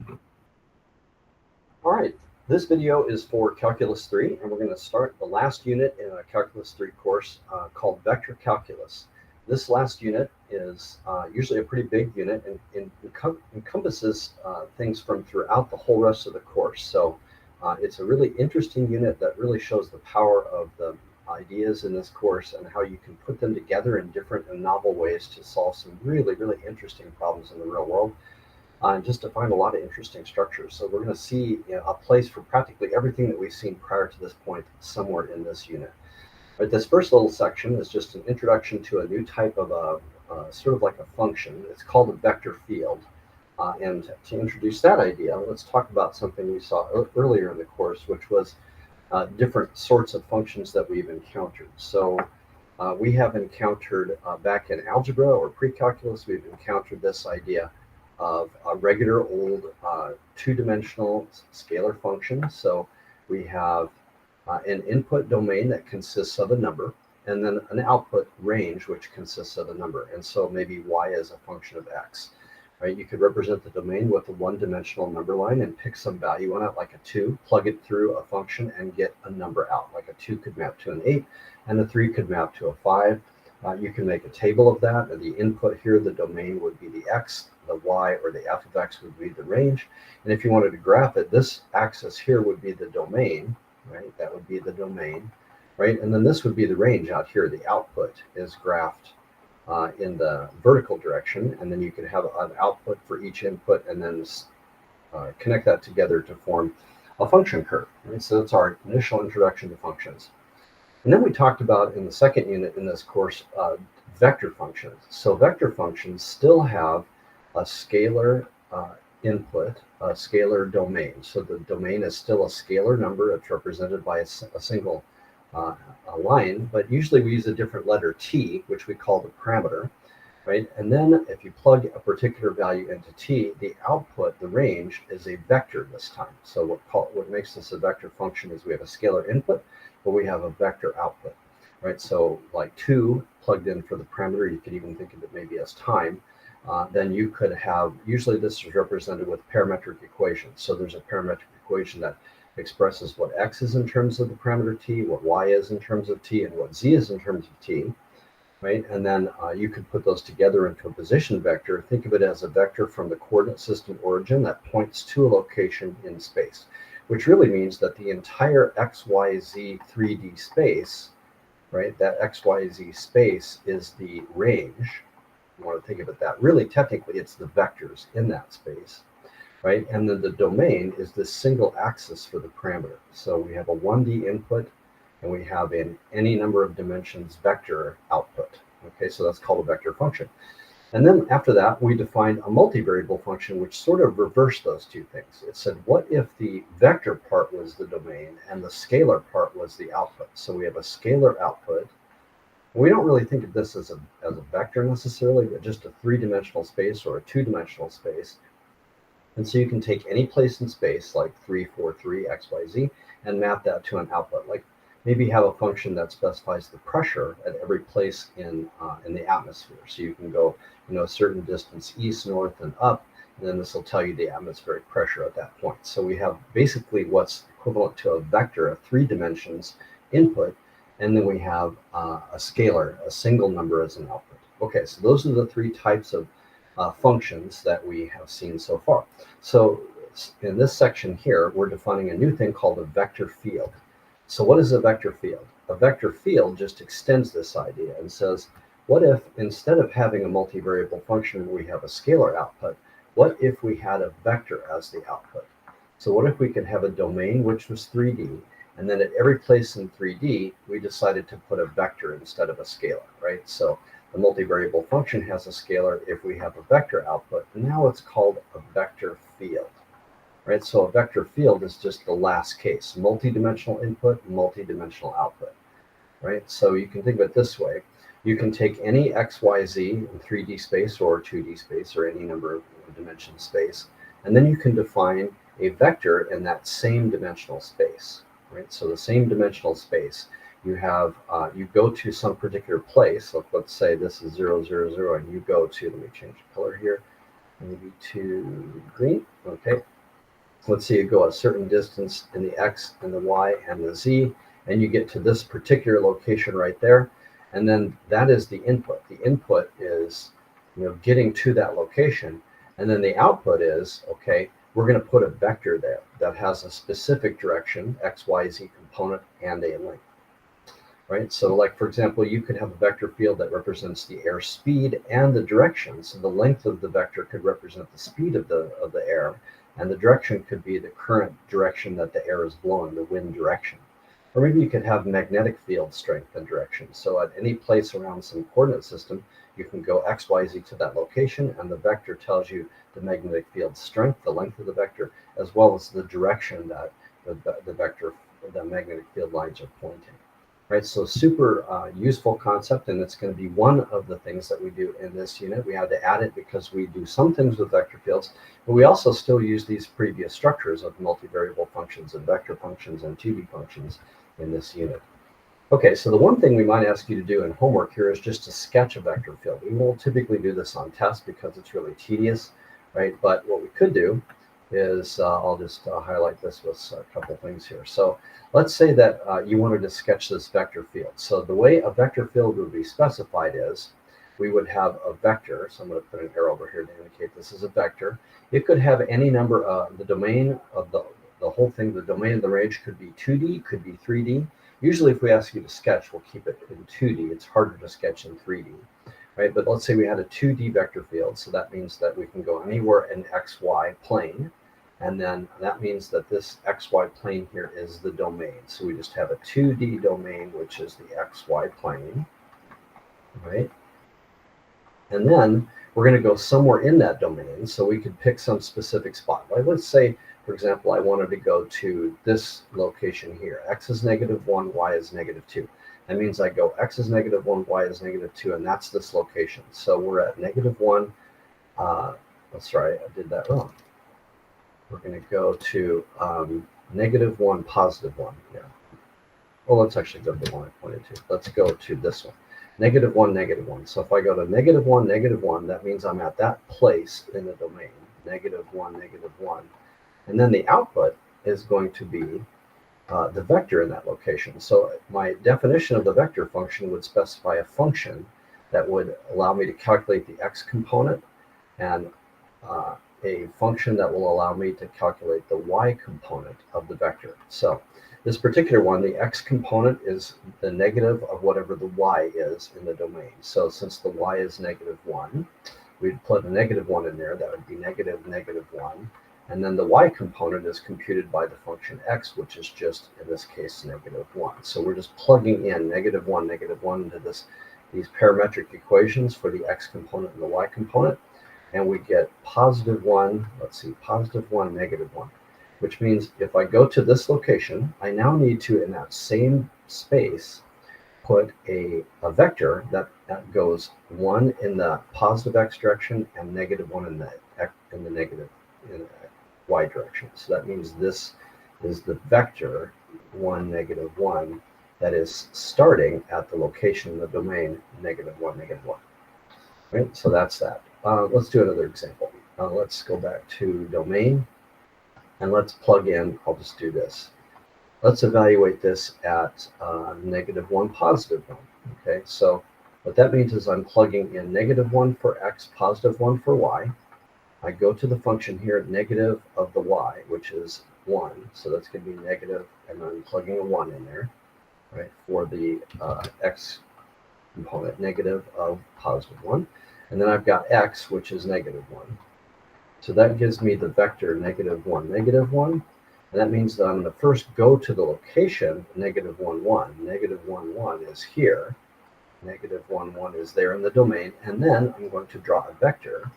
All right, this video is for Calculus 3, and we're going to start the last unit in a Calculus 3 course called Vector Calculus. This last unit is usually a pretty big unit and encompasses things from throughout the whole rest of the course. So it's a really interesting unit that really shows the power of the ideas in this course and how you can put them together in different and novel ways to solve some really, really interesting problems in the real world. Just to find a lot of interesting structures. So we're going to see a place for practically everything that we've seen prior to this point somewhere in this unit. Right, this first little section is just an introduction to a new type of sort of like a function. It's called a vector field. And to introduce that idea, let's talk about something we saw earlier in the course, which was different sorts of functions that we've encountered. So we have encountered back in algebra or pre-calculus, we've encountered this idea of a regular old two-dimensional scalar function. So we have an input domain that consists of a number, and then an output range which consists of a number. And so maybe y is a function of x. Right? You could represent the domain with a one-dimensional number line and pick some value on it, like a 2, plug it through a function and get a number out. Like a 2 could map to an 8, and a 3 could map to a 5. You can make a table of that. And the input here, the domain, would be the x, the y or the f of x would be the range. And if you wanted to graph it, this axis here would be the domain, right? That would be the domain, right? And then this would be the range out here. The output is graphed in the vertical direction, and then you could have an output for each input and then connect that together to form a function curve. Right? So that's our initial introduction to functions. And then we talked about in the second unit in this course, vector functions. So vector functions still have a scalar input, a scalar domain. So the domain is still a scalar number. It's represented by a single a line, but usually we use a different letter t, which we call the parameter, right? And then if you plug a particular value into t, the output, the range, is a vector this time. So what makes this a vector function is we have a scalar input, but we have a vector output, right? So like 2 plugged in for the parameter, you could even think of it maybe as time. Then you could have, usually this is represented with parametric equations. So there's a parametric equation that expresses what x is in terms of the parameter t, what y is in terms of t, and what z is in terms of t, right? And then you could put those together into a position vector. Think of it as a vector from the coordinate system origin that points to a location in space, which really means that the entire xyz 3D space, right, that xyz space is the range. You want to think of it that. Really, technically, it's the vectors in that space, right? And then the domain is this single axis for the parameter. So we have a 1D input, and we have in any number of dimensions vector output. Okay, so that's called a vector function. And then after that, we defined a multivariable function, which sort of reversed those two things. It said, what if the vector part was the domain and the scalar part was the output? So we have a scalar output. We don't really think of this as a vector necessarily, but just a three-dimensional space or a two-dimensional space. And so you can take any place in space, like 3, 4, 3, x, y, z, and map that to an output. Like maybe have a function that specifies the pressure at every place in the atmosphere. So you can go, a certain distance east, north, and up, and then this will tell you the atmospheric pressure at that point. So we have basically what's equivalent to a vector of 3 dimensions input, and then we have a scalar, a single number as an output. Okay, so those are the 3 types of functions that we have seen so far. So in this section here, we're defining a new thing called a vector field. So what is a vector field? A vector field just extends this idea and says, what if instead of having a multivariable function where we have a scalar output, what if we had a vector as the output? So what if we could have a domain which was 3D, and then at every place in 3D, we decided to put a vector instead of a scalar, right? So the multivariable function has a scalar if we have a vector output, and now it's called a vector field, right? So a vector field is just the last case, multidimensional input, multidimensional output, right? So you can think of it this way. You can take any x, y, z in 3D space or 2D space or any number of dimension space, and then you can define a vector in that same dimensional space, right? So the same dimensional space. You have, you go to some particular place, let's say this is 0, 0, 0, and you go to, let me change the color here, maybe to green. Okay. Let's say you go a certain distance in the X and the Y and the Z, and you get to this particular location right there. And then that is the input. The input is, getting to that location. And then the output is, okay, we're going to put a vector there that has a specific direction, X, Y, Z component, and a length. Right? So like, for example, you could have a vector field that represents the air speed and the direction. So the length of the vector could represent the speed of the air, and the direction could be the current direction that the air is blowing, the wind direction. Or maybe you could have magnetic field strength and direction. So at any place around some coordinate system, you can go X, Y, Z to that location, and the vector tells you the magnetic field strength, the length of the vector, as well as the direction that the vector, the magnetic field lines are pointing. Right, so super useful concept, and it's going to be one of the things that we do in this unit. We had to add it because we do some things with vector fields, but we also still use these previous structures of multivariable functions and vector functions and 2D functions in this unit. Okay, so the one thing we might ask you to do in homework here is just to sketch a vector field. We won't typically do this on tests because it's really tedious, right? But what we could do is, I'll just highlight this with a couple things here. So let's say that you wanted to sketch this vector field. So the way a vector field would be specified is we would have a vector. So I'm going to put an arrow over here to indicate this is a vector. It could have any number of the domain of the whole thing. The domain of the range could be 2D, could be 3D. Usually if we ask you to sketch, we'll keep it in 2D. It's harder to sketch in 3D. Right, but let's say we had a 2D vector field, so that means that we can go anywhere in XY plane, and then that means that this XY plane here is the domain. So we just have a 2D domain, which is the XY plane, right? And then we're going to go somewhere in that domain, so we could pick some specific spot. Like let's say, for example, I wanted to go to this location here. X is -1, Y is -2. That means I go X is -1, Y is -2, and that's this location. So we're at -1. Sorry, I did that wrong. We're going to go to -1, +1. Yeah. Well, let's actually go to the one I pointed to. Let's go to this one. -1, -1. So if I go to -1, -1, that means I'm at that place in the domain. -1, -1. And then the output is going to be the vector in that location. So my definition of the vector function would specify a function that would allow me to calculate the x component, and a function that will allow me to calculate the y component of the vector. So this particular one, the x component is the negative of whatever the y is in the domain. So since the y is -1, we'd put a -1 in there. That would be -1. And then the y component is computed by the function x, which is just, in this case, -1. So we're just plugging in -1, -1 into these parametric equations for the x component and the y component. And we get +1, let's see, +1, -1, which means if I go to this location, I now need to, in that same space, put a vector that goes 1 in the positive x direction and -1 in the negative y direction. So that means this is the vector 1, -1 that is starting at the location in the domain -1, -1. Right? So that's that. Let's do another example. Let's go back to domain and let's plug in. I'll just do this. Let's evaluate this at -1, +1. Okay, so what that means is I'm plugging in -1 for x, +1 for y. I go to the function here, negative of the y, which is 1. So that's going to be negative, and I'm plugging a 1 in there, right, for the x component, negative of +1. And then I've got x, which is -1. So that gives me the vector -1, -1. And that means that I'm going to first go to the location, -1, 1. -1, 1 is here. -1, 1 is there in the domain. And then I'm going to draw a vector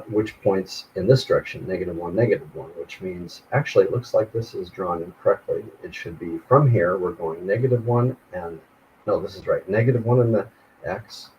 which points in this direction, -1, -1, which means actually it looks like this is drawn incorrectly. It should be from here, we're going -1 and, no, this is right, -1 in the x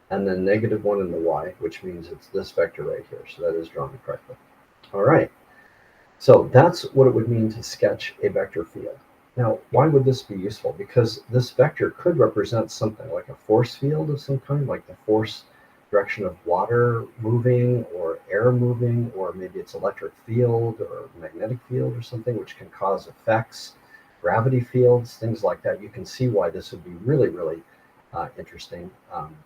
and then -1 in the y, which means it's this vector right here. So that is drawn correctly. All right. So that's what it would mean to sketch a vector field. Now, why would this be useful? Because this vector could represent something like a force field of some kind, like the force direction of water moving or air moving, or maybe it's electric field or magnetic field or something, which can cause effects, gravity fields, things like that. You can see why this would be really, really interesting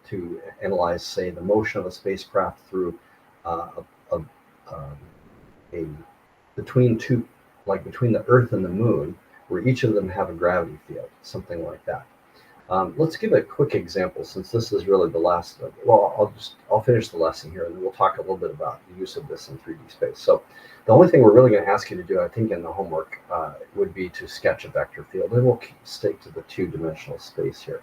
to analyze, say, the motion of a spacecraft through a, a between two, like between the Earth and the Moon, where each of them have a gravity field, something like that. Let's give a quick example, since this is really the last. Well, I'll finish the lesson here, and then we'll talk a little bit about the use of this in 3D space. So, the only thing we're really going to ask you to do, I think, in the homework would be to sketch a vector field, and we'll stick to the two-dimensional space here.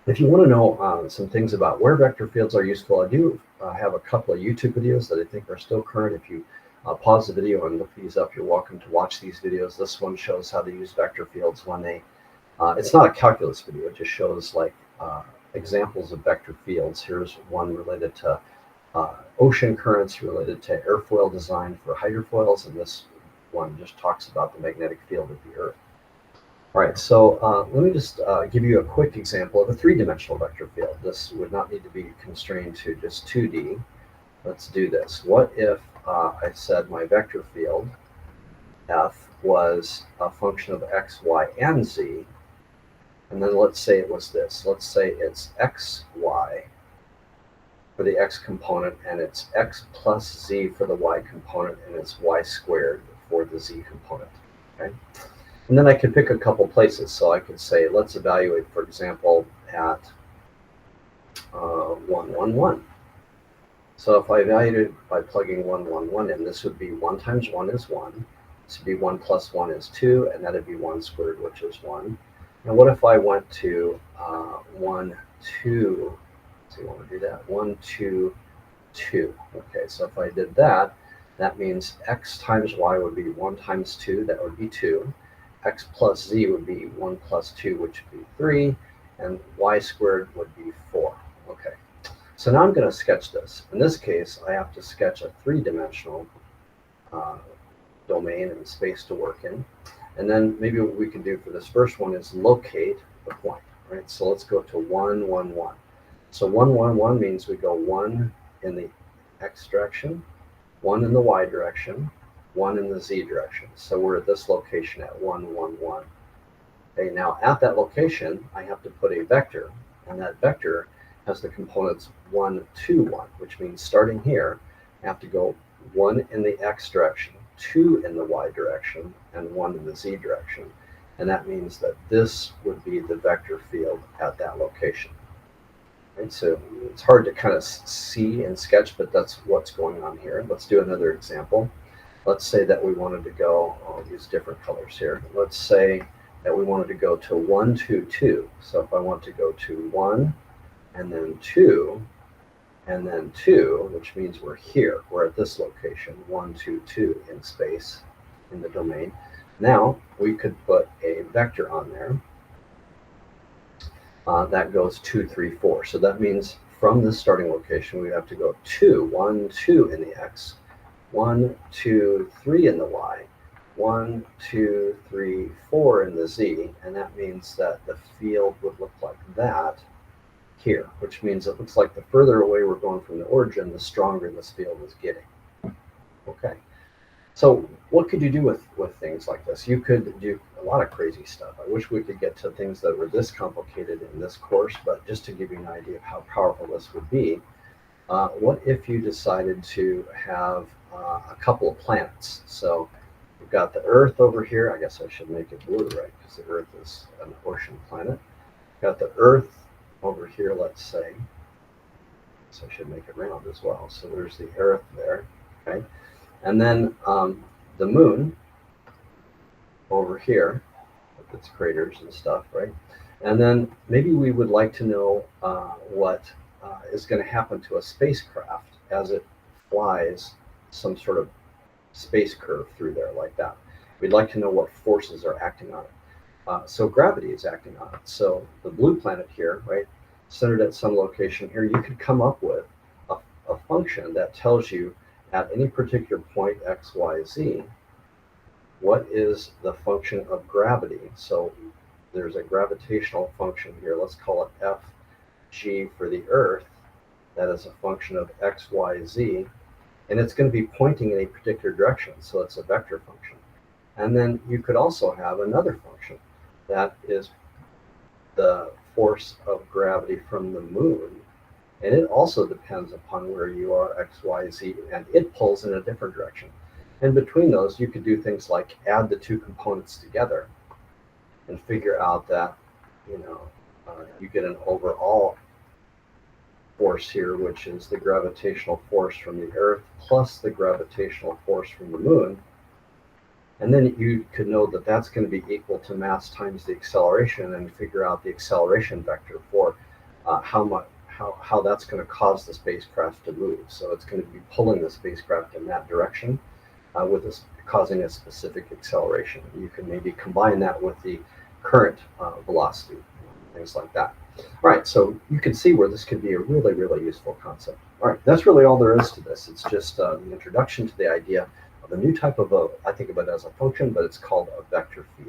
If you want to know some things about where vector fields are useful, I do have a couple of YouTube videos that I think are still current. If you pause the video and look these up, you're welcome to watch these videos. This one shows how to use vector fields when they it's not a calculus video, it just shows like examples of vector fields. Here's one related to ocean currents, related to airfoil design for hydrofoils, and this one just talks about the magnetic field of the Earth. All right, so let me just give you a quick example of a three-dimensional vector field. This would not need to be constrained to just 2D. Let's do this. What if I said my vector field, F, was a function of x, y, and z, and then let's say it was this. Let's say it's x, y for the x component, and it's x plus z for the y component, and it's y squared for the z component. Okay? And then I could pick a couple places. So I could say, let's evaluate, for example, at 1, 1, 1. So if I evaluated by plugging 1, 1, 1 in, this would be 1 times 1 is 1. This would be 1 plus 1 is 2, and that would be 1 squared, which is 1. And what if I went to 1, 2, so you want to do that, 1, 2, 2. Okay, so if I did that, that means x times y would be 1 times 2, that would be 2. X plus z would be 1 plus 2, which would be 3, and y squared would be 4. Okay, so now I'm going to sketch this. In this case, I have to sketch a three-dimensional domain and space to work in. And then maybe what we can do for this first one is locate the point, right? So let's go to 1, 1, 1. So 1, 1, 1 means we go 1 in the x direction, 1 in the y direction, 1 in the z direction. So we're at this location at 1, 1, 1. Okay, now at that location, I have to put a vector, and that vector has the components 1, 2, 1, which means starting here, I have to go 1 in the x direction, 2 in the y direction, and 1 in the z direction. And that means that this would be the vector field at that location. Right, so it's hard to kind of see and sketch, but that's what's going on here. Let's do another example. Let's say that we wanted to go, I'll use different colors here. Let's say that we wanted to go to 1, 2, 2. So if I want to go to 1, and then 2, and then 2, which means we're here. We're at this location, 1, 2, 2 in space, in the domain. Now, we could put a vector on there that goes 2, 3, 4. So that means from this starting location, we have to go 2, 1, 2 in the x, 1, 2, 3 in the y, 1, 2, 3, 4 in the z, and that means that the field would look like that here, which means it looks like the further away we're going from the origin, the stronger this field is getting. Okay, so what could you do with things like this? You could do a lot of crazy stuff. I wish we could get to things that were this complicated in this course, but just to give you an idea of how powerful this would be, what if you decided to have a couple of planets? So we've got the Earth over here. I guess I should make it blue, right? Because the Earth is an ocean planet. Got the Earth over here, let's say. So I should make it round as well. So there's the Earth there, okay? And then the Moon over here with its craters and stuff, right? And then maybe we would like to know what is going to happen to a spacecraft as it flies some sort of space curve through there like that. We'd like to know what forces are acting on it. So gravity is acting on it. So the blue planet here, right, centered at some location here, you could come up with a function that tells you at any particular point x, y, z, what is the function of gravity. So there's a gravitational function here. Let's call it f g for the Earth. that is a function of x, y, z, and it's going to be pointing in a particular direction, so it's a vector function. And then you could also have another function that is the force of gravity from the moon, and it also depends upon where you are, x, y, z, and it pulls in a different direction. And between those, you could do things like add the two components together and figure out that, you get an overall force here, which is the gravitational force from the Earth plus the gravitational force from the moon. And then you could know that that's going to be equal to mass times the acceleration, and figure out the acceleration vector for how that's going to cause the spacecraft to move. So it's going to be pulling the spacecraft in that direction, with this causing a specific acceleration. You can maybe combine that with the current velocity, things like that. All right, so you can see where this could be a really, really useful concept. All right, that's really all there is to this. It's just the introduction to the idea of a new type of I think of it as a function, but it's called a vector field.